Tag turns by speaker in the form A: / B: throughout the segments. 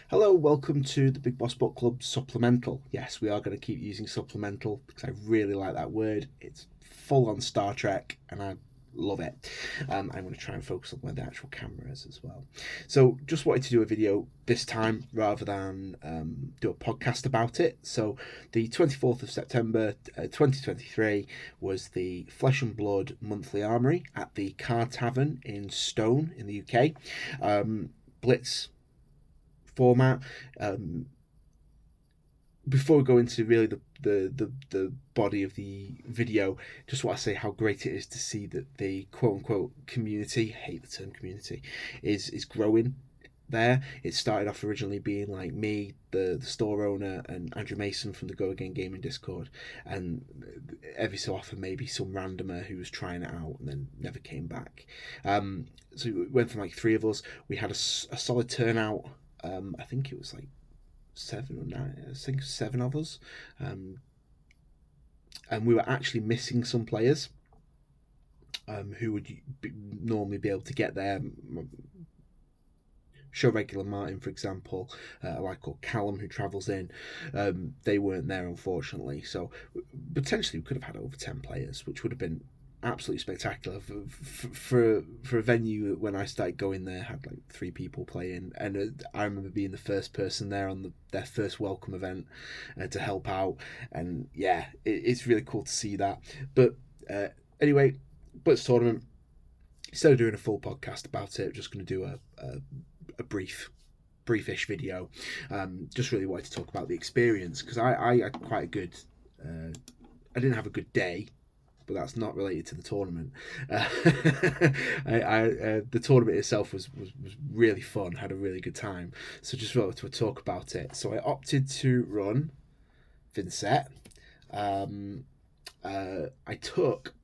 A: Hello, welcome to the Big Boss Book Club Supplemental. Yes, we are going to keep using supplemental because I really like that word. It's full on Star Trek and I love it. I'm going to try and focus on where the actual camera is as well. So, just wanted to do a video this time rather than do a podcast about it. So, the 24th of September 2023 was the Flesh and Blood monthly Armory at the Card Tavern in Stone in the UK. Blitz format. Before we go into really the body of the video, just want to say how great it is to see that the quote unquote community, I hate the term community, is growing there. It started off originally being like me, the store owner, and Andrew Mason from the Go Again Gaming Discord, and every so often maybe some randomer who was trying it out and then never came back. So we went from like three of us. We had a solid turnout. I think it was like 7 or 9. I think 7 of us, and we were actually missing some players who would normally be able to get there. Show regular Martin, for example, a lad called Callum who travels in. They weren't there, unfortunately. So potentially we could have had over 10 players, which would have been absolutely spectacular for a venue. When I started going there, had like 3 people playing, and I remember being the first person there on their first welcome event to help out, and yeah, it's really cool to see that. But anyway, Blitz tournament. Instead of doing a full podcast about it, just going to do a briefish video. Just really wanted to talk about the experience because I had quite a good. I didn't have a good day, but that's not related to the tournament. The tournament itself was really fun. Had a really good time. So just wanted to talk about it. So I opted to run Vincent. I took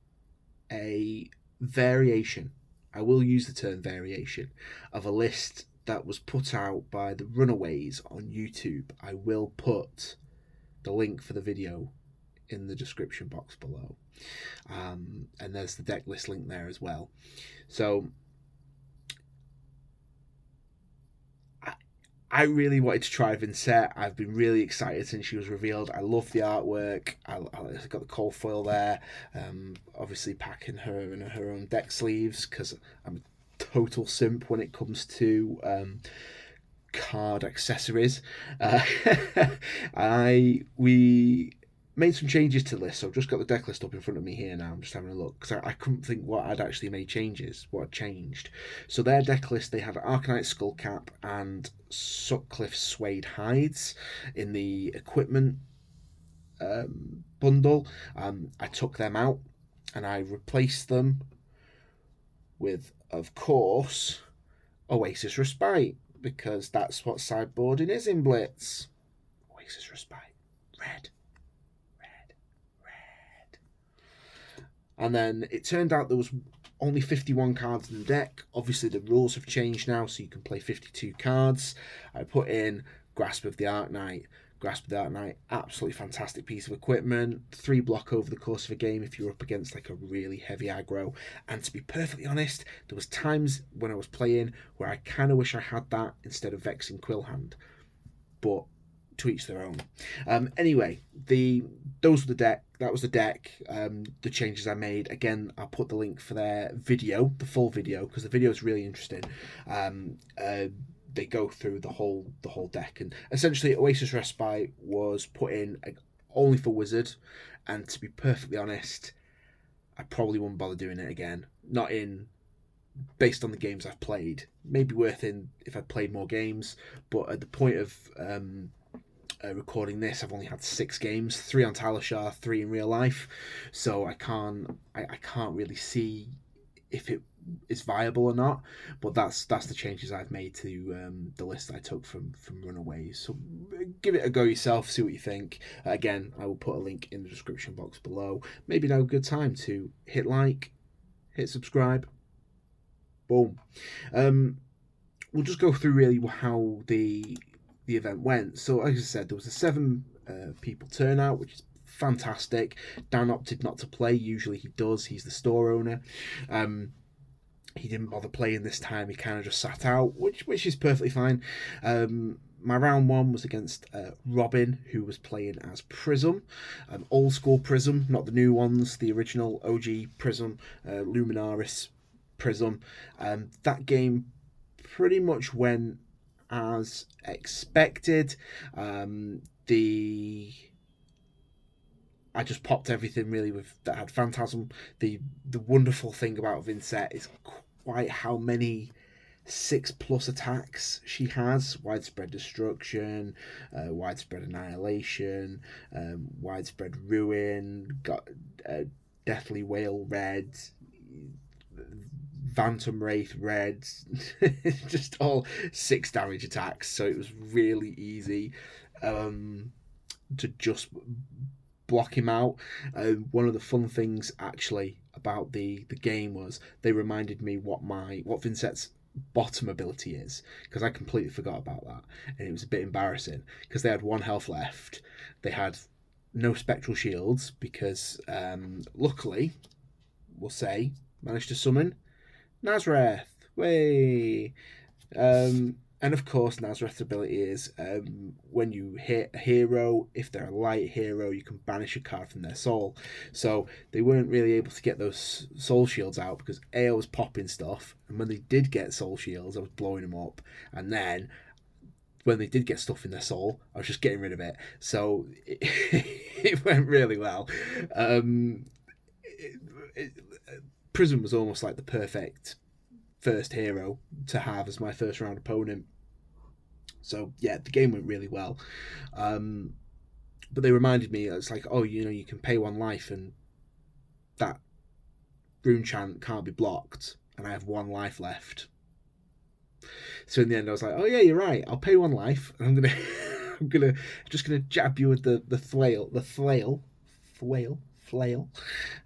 A: a variation. I will use the term variation of a list that was put out by the Runaways on YouTube. I will put the link for the video in the description box below, and there's the deck list link there as well. So I really wanted to try Vincent. I've been really excited since she was revealed. I love the artwork. I got the cold foil there. Obviously packing her in her own deck sleeves because I'm a total simp when it comes to card accessories. We made some changes to the list, so I've just got the deck list up in front of me here now. I'm just having a look because I couldn't think what I'd actually made changes, what had changed. So their deck list, they had Arcanite Skullcap and Sutcliffe Suede Hides in the equipment bundle. I took them out and I replaced them with, of course, Oasis Respite, because that's what sideboarding is in Blitz. Oasis Respite. Red. And then it turned out there was only 51 cards in the deck. Obviously the rules have changed now, so you can play 52 cards. I put in Grasp of the Arknight. Grasp of the Arknight, absolutely fantastic piece of equipment. 3 block over the course of a game if you're up against like a really heavy aggro. And to be perfectly honest, there was times when I was playing where I kind of wish I had that instead of Vexing Quillhand. But to each their own. Anyway, those were the deck. That was the deck. The changes I made. Again, I'll put the link for their video, the full video, because the video is really interesting. They go through the whole deck, and essentially Oasis Respite was put in only for Wizard, and to be perfectly honest, I probably wouldn't bother doing it again. Not in based on the games I've played. Maybe worth in if I'd played more games, but at the point of recording this, I've only had 6 games, 3 on Talishar, 3 in real life, so I can't really see if it is viable or not. But that's the changes I've made to the list I took from Runaways. So give it a go yourself, see what you think. Again, I will put a link in the description box below. Maybe now a good time to hit like, hit subscribe. Boom. We'll just go through really how the event went. So as I said, there was a 7 people turnout, which is fantastic. Dan opted not to play. Usually he does. He's the store owner. He didn't bother playing this time. He kind of just sat out, which is perfectly fine. my round one was against Robin, who was playing as Prism, old school Prism, not the new ones, the original OG Prism, Luminaris Prism. That game pretty much went as expected. The I just popped everything really with that had Phantasm. The wonderful thing about Vincent is quite how many 6+ attacks she has: widespread destruction, widespread annihilation, widespread ruin, got deathly whale red, phantom wraith red, just all 6 damage attacks. So it was really easy to just block him out. One of the fun things actually about the game was they reminded me what Vincent's bottom ability is, because I completely forgot about that, and it was a bit embarrassing because they had 1 health left. They had no spectral shields because luckily, we'll say, managed to summon Nazareth. Way. And of course, Nazareth's ability is when you hit a hero, if they're a light hero, you can banish a card from their soul. So they weren't really able to get those soul shields out because I was popping stuff, and when they did get soul shields, I was blowing them up, and then when they did get stuff in their soul, I was just getting rid of it. So it went really well. Prism was almost like the perfect first hero to have as my first round opponent. So yeah, the game went really well. But they reminded me, it's like, oh, you can pay 1 life and that rune chant can't be blocked, and I have 1 life left. So in the end, I was like, oh yeah, you're right. I'll pay 1 life, and I'm gonna jab you with the flail,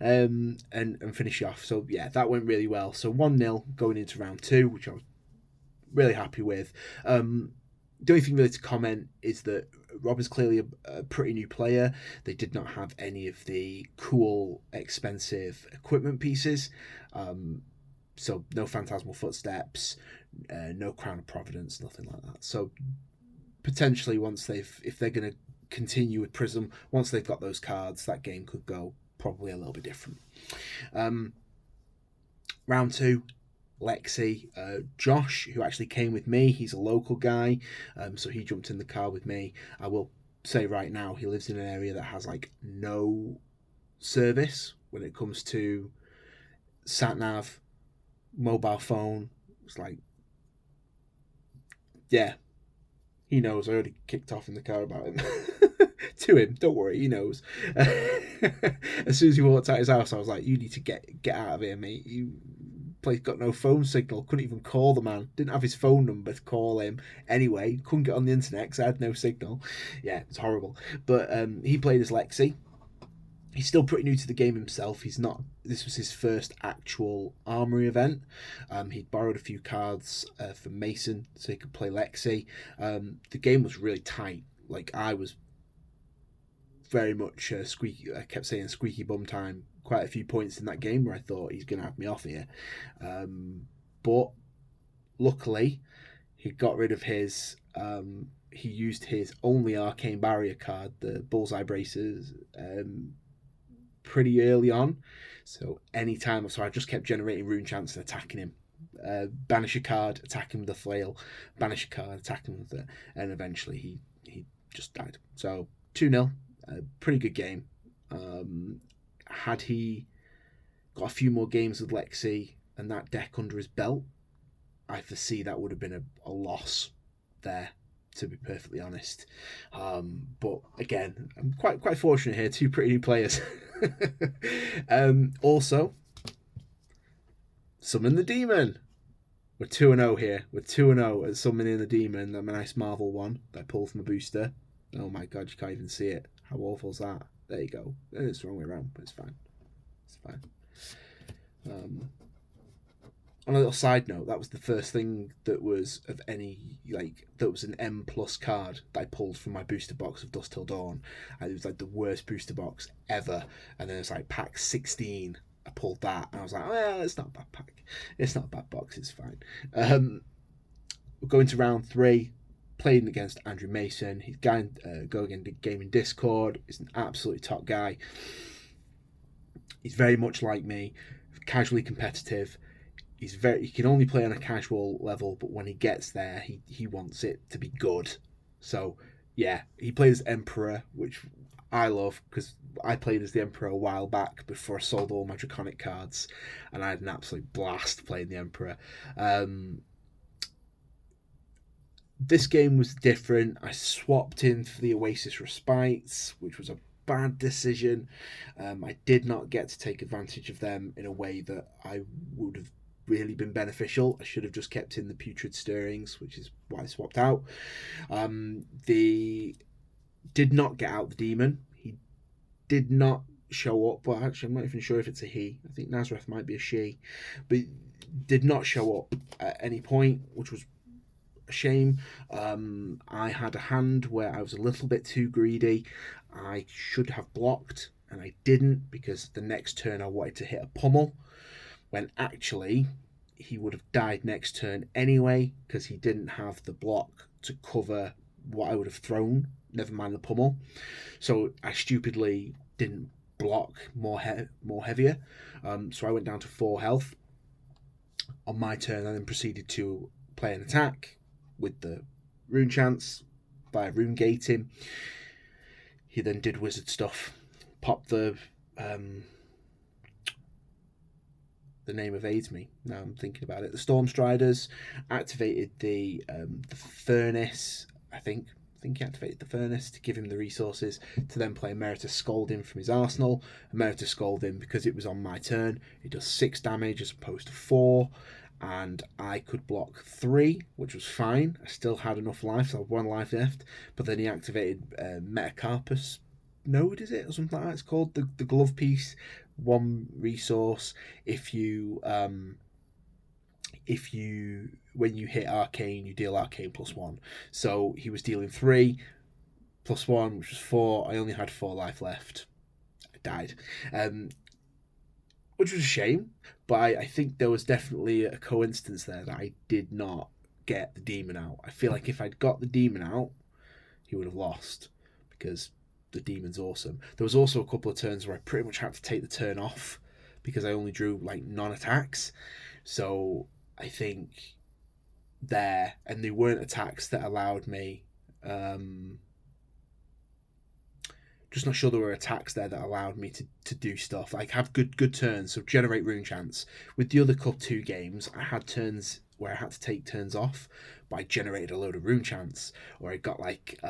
A: and finish you off. So yeah, that went really well. So 1-0 going into round 2, which I was really happy with. The only thing really to comment is that Rob is clearly a pretty new player. They did not have any of the cool, expensive equipment pieces. So no Phantasmal Footsteps, no Crown of Providence, nothing like that. So potentially if they're going to continue with Prism, once they've got those cards, that game could go probably a little bit different. Round 2, Lexi. Josh, who actually came with me, he's a local guy, so he jumped in the car with me. I will say right now, he lives in an area that has like no service when it comes to sat-nav, mobile phone. It's like, yeah, he knows. I already kicked off in the car about him. To him, don't worry, he knows. As soon as he walked out his house, I was like, you need to get out of here, mate. You place got no phone signal, couldn't even call the man, didn't have his phone number to call him anyway, couldn't get on the internet because I had no signal. Yeah, it's horrible. But he played as Lexi. He's still pretty new to the game himself. This was his first actual Armory event. He'd borrowed a few cards from Mason so he could play Lexi. The game was really tight. Like, I was very much squeaky. I kept saying squeaky bum time quite a few points in that game where I thought he's going to have me off here. But luckily, he got rid of his... he used his only Arcane Barrier card, the Bullseye Braces, pretty early on. So I just kept generating rune chants and attacking him. Banish a card, attack him with the flail. Banish a card, attack him with it. And eventually he just died. So 2-0. Pretty good game. Had he got a few more games with Lexi and that deck under his belt, I foresee that would have been a loss there, to be perfectly honest. But again, I'm quite fortunate here. 2 pretty new players. Also, Summon the Demon. We're 2-0 here. We're 2-0 at Summoning the Demon. That nice Marvel one that I pulled from a booster. Oh my god, you can't even see it. How awful is that? There you go. It's the wrong way around, but it's fine. It's fine. On a little side note, that was the first thing that was of any, that was an M+ card that I pulled from my booster box of Dust Till Dawn. And it was like the worst booster box ever. And then it's like pack 16. I pulled that and I was like, well, it's not a bad pack. It's not a bad box, it's fine. We're going to round 3. playing against Andrew Mason. He's going go against the game in Discord. He's an absolutely top guy. He's very much like me, casually competitive. He can only play on a casual level, but when he gets there, he wants it to be good. So yeah, he plays Emperor, which I love because I played as the Emperor a while back before I sold all my Draconic cards, and I had an absolute blast playing the Emperor. This game was different. I swapped in for the Oasis Respites, which was a bad decision. I did not get to take advantage of them in a way that I would have really been beneficial. I should have just kept in the Putrid Stirrings, which is why I swapped out. The did not get out the demon. He did not show up. Well, actually, I'm not even sure if it's a he. I think Nazareth might be a she, but did not show up at any point, which was a shame. I had a hand where I was a little bit too greedy. I should have blocked, and I didn't because the next turn I wanted to hit a pummel, when actually he would have died next turn anyway because he didn't have the block to cover what I would have thrown, never mind the pummel. So I stupidly didn't block more heavier. So I went down to 4 health. On my turn, I then proceeded to play an attack with the rune chance by rune gating. He then did wizard stuff, popped the name evades me now I'm thinking about it. The Storm Striders, activated the Furnace. I think he activated the Furnace to give him the resources to then play Emeritus Scolding from his arsenal. Emeritus Scolding, because it was on my turn, it does 6 damage as opposed to 4, and I could block 3, which was fine. I still had enough life, so I had 1 life left. But then he activated Metacarpus Node, is it, or something like that? It's called the glove piece. 1 resource if you when you hit arcane, you deal arcane +1. So he was dealing 3 +1, which was 4. I only had 4 life left. I died, which was a shame. But I think there was definitely a coincidence there that I did not get the demon out. I feel like if I'd got the demon out, he would have lost because the demon's awesome. There was also a couple of turns where I pretty much had to take the turn off because I only drew like non-attacks. So I think there, and they weren't attacks that allowed me, just not sure there were attacks there that allowed me to do stuff like have good turns, so generate rune chance. With the other 2 games, I had turns where I had to take turns off, but I generated a load of rune chance, or I got like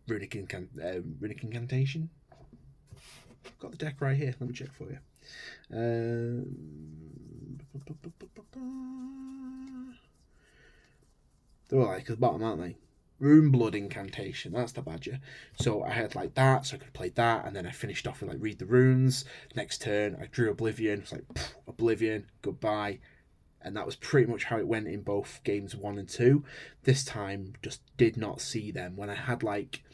A: runic incantation. Got the deck right here, let me check for you. They're all like at the bottom, aren't they? Rune Blood Incantation, that's the badger. So I had like that, so I could play that, and then I finished off with like read the runes. Next turn I drew Oblivion. It's like Oblivion, goodbye. And that was pretty much how it went in both games 1 and 2. This time just did not see them. When I had like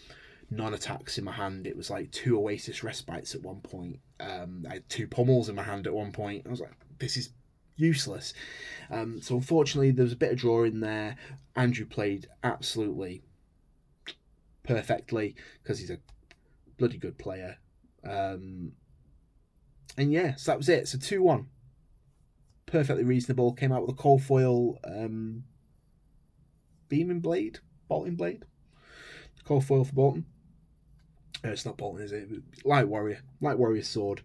A: non-attacks in my hand, it was like 2 Oasis Respites at one point. I had 2 pummels in my hand at one point. I was like, this is useless. So unfortunately there was a bit of draw in there. Andrew played absolutely perfectly because he's a bloody good player. And yeah, so that was it. So 2-1. Perfectly reasonable. Came out with a cold foil bolting blade. Cold foil for Bolton. It's not Bolton, is it? Light Warrior sword.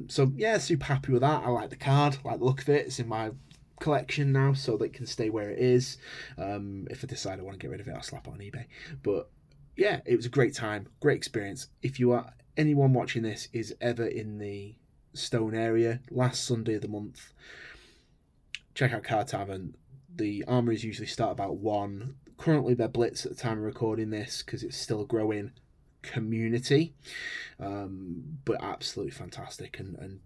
A: So yeah, super happy with that. I like the card, I like the look of it. It's in my collection now, so that it can stay where it is. If I decide I want to get rid of it, I'll slap it on eBay. But yeah, it was a great time, great experience. If you are anyone watching this is ever in the Stone area, last Sunday of the month, check out Card Tavern. The Armories usually start about 1. Currently they're Blitz at the time of recording this because it's still a growing community, but absolutely fantastic, and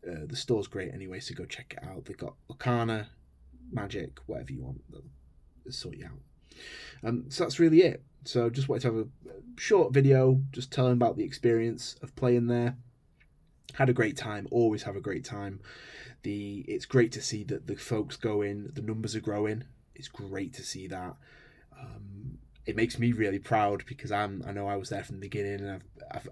A: the store's great anyway, so go check it out. They've got Arcana, Magic, whatever you want, they'll sort you out. So that's really it. So just wanted to have a short video just telling about the experience of playing there. Had a great time, always have a great time. It's great to see that the folks going, the numbers are growing. It's great to see that. it makes me really proud because I know I was there from the beginning, and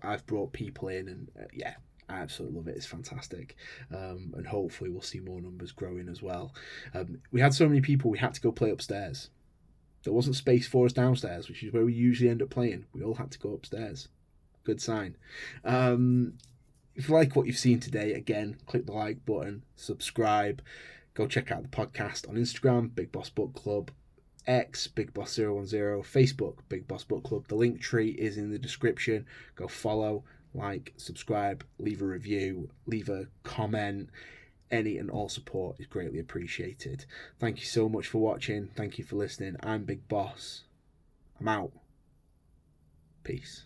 A: I've brought people in, and yeah, I absolutely love it. It's fantastic, and hopefully we'll see more numbers growing as well. We had so many people, we had to go play upstairs. There wasn't space for us downstairs, which is where we usually end up playing. We all had to go upstairs. Good sign. If you like what you've seen today, again, click the like button, subscribe, go check out the podcast on Instagram, Big Boss Book Club, X, Big Boss 010, Facebook, Big Boss Book Club. The link tree is in the description. Go follow, like, subscribe, leave a review, leave a comment. Any and all support is greatly appreciated. Thank you so much for watching. Thank you for listening. I'm Big Boss. I'm out. Peace.